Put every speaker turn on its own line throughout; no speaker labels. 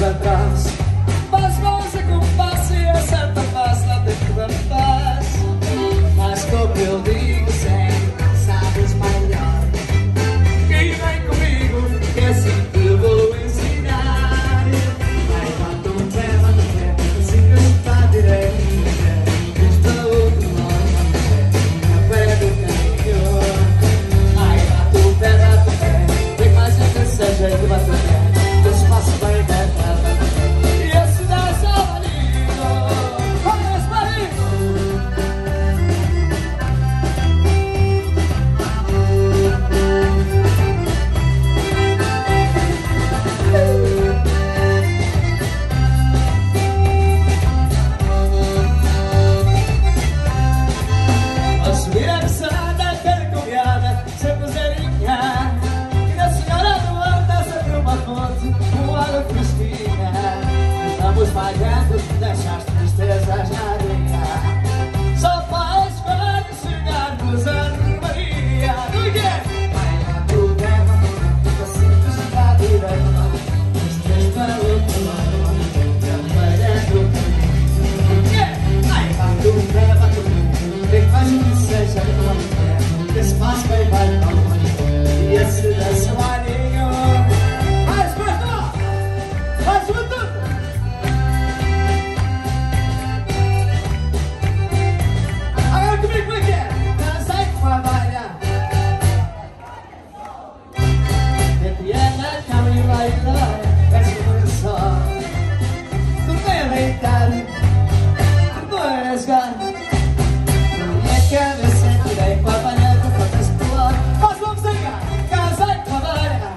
para trás. Mas vamos a compasso e acerta fácil lá dentro da paz. Mas como eu digo sempre, sabes melhor. Quem vem comigo, que assim te vou ensinar. Vai, bate um pé, assim que está direita. Está outro lado, na pé do caminho. Ai, bate um pé, tem mais um que seja de bater o pé. O espaço vai dar. Pagando, deixaste tristezas na areia. Só faz quando chegarmos a Maria. No quê? Vai lá pro tema, fica simples pra direita. Os três para o outro lado, também é do caminho. No quê? Vai lá pro tema, tem que fazer que seja de uma mulher. Esse passo vai longe, e esse dança marinho. Mais perto, mais uma tudo. Como é que é? Dançai com a valha. Dentro na cama e vai lá. És um só. Tu vem deitar. Tu eres gar. Minha cabeça tirei com a valha. Tu fazes pular. Mas vamos chegar. Dançai com a valha.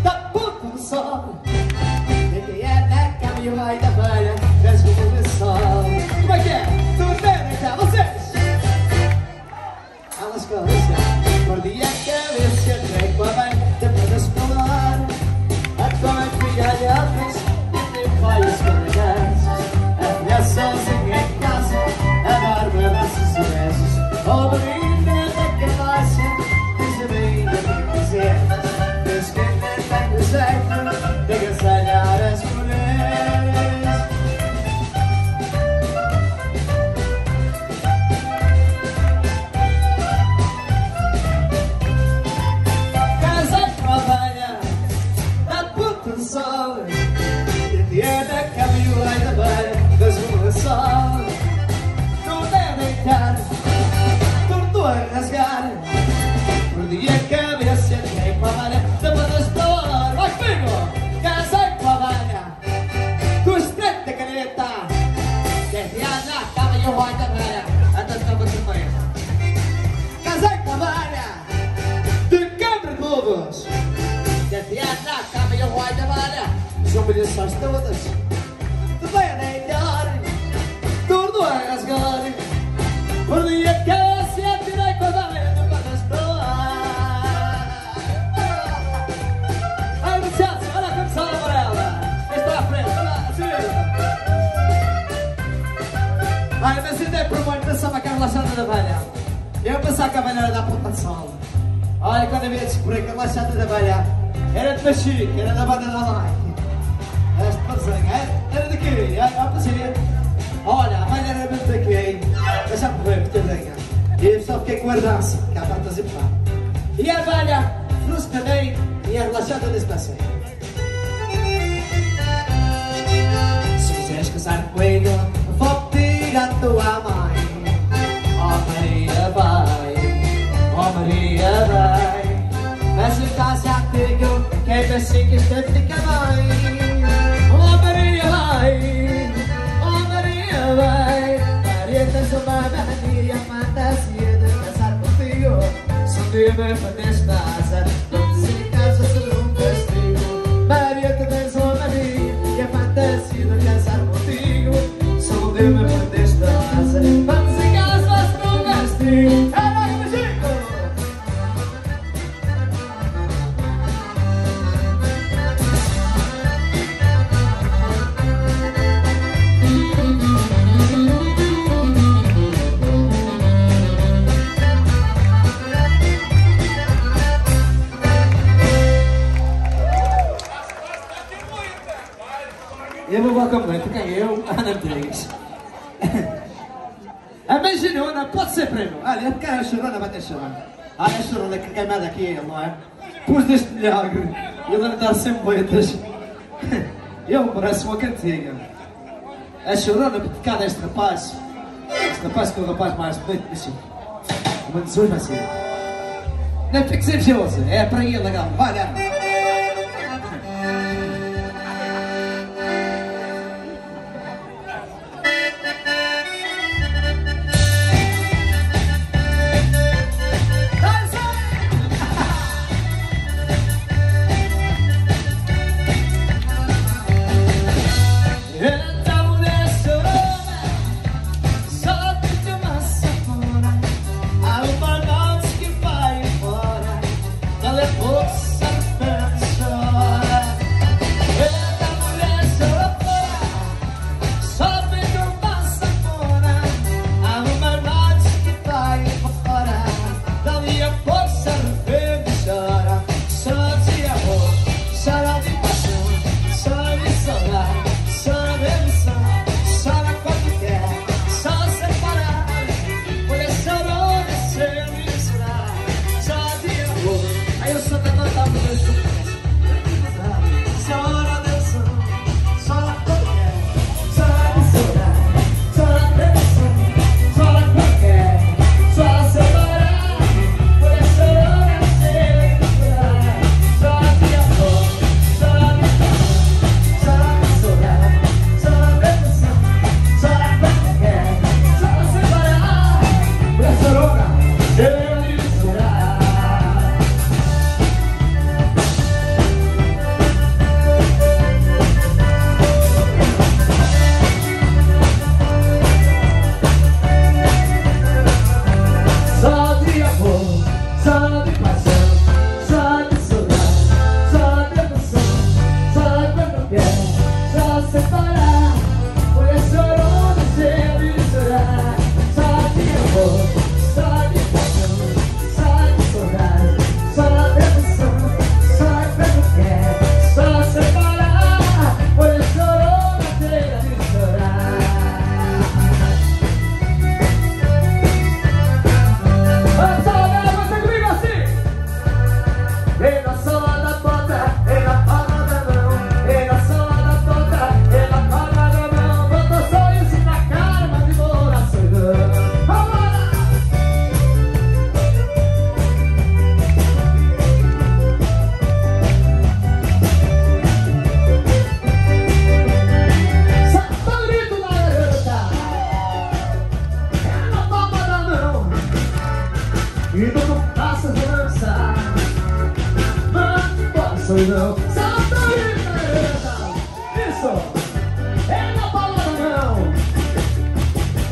Tá puto do sol. Dentro na cama e vai da valha. És um só. Como é que é? Tu vem deitar. Vocês. Elas cabeça, mordi a cabeça, entrei com a mãe, depois de explorar. A cama crialhadas, e nem vai escorregar. A mulher sozinha em casa, a dar braços e beijos. Oh, menina da cabeça, diz a bem o que quiseres. Diz que nem tem jeito de agasalhar as mulheres. Só todas tu vai deitar, tudo a rasgar. Por dia que se atirei com a valeta para explorar. Ai, muchachos, olha a camisola amarela. Está à frente, olha lá, assim. Ai, mas ainda é por muito, pensava que a relaxada da velha. Eu pensava que a velha era da ponta de sol. Olha, quando eu ia descobrir que a relaxada da velha era de Machico, era da banda da Like. Este parceiro, era daqui, olha, a velha era mesmo daqui, deixa-me ver, portanto, e eu só fiquei com a dança, que há tantas e pá. E a velha, fruscadei e a relaxada desse passeio. Se quiseres casar comigo, vou-te tirar a tua mãe. Oh Maria vai, oh Maria vai. Mas se casar comigo, quem vê assim que isto fica bem. Maria, tens uma mania, fantasia de casar contigo. Se um dia me fazes casa, vamos em casa ser um castigo. Maria, tu tens uma mania, fantasia de casar contigo. Se um dia me fazes casa, vamos em casa ser um castigo. Caraca, Machico! Eu vou com a mulher, tu quem eu? Ah, não me digas. A beijinona pode ser primo. Olha, porque a chorona vai ter chorona. Olha a chorona que queimada aqui, não é? Pus deste milagre. Ele anda a dar sempre boitas. Ele parece uma cantiga. A chorona peticada este rapaz. Este rapaz que é o rapaz mais bonito, mas uma de hoje vai ser. Não fiques invejoso, é para ele legal. Vai lá.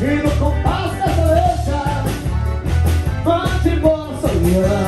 E no compasso dessa dança, vamos embora, sou eu.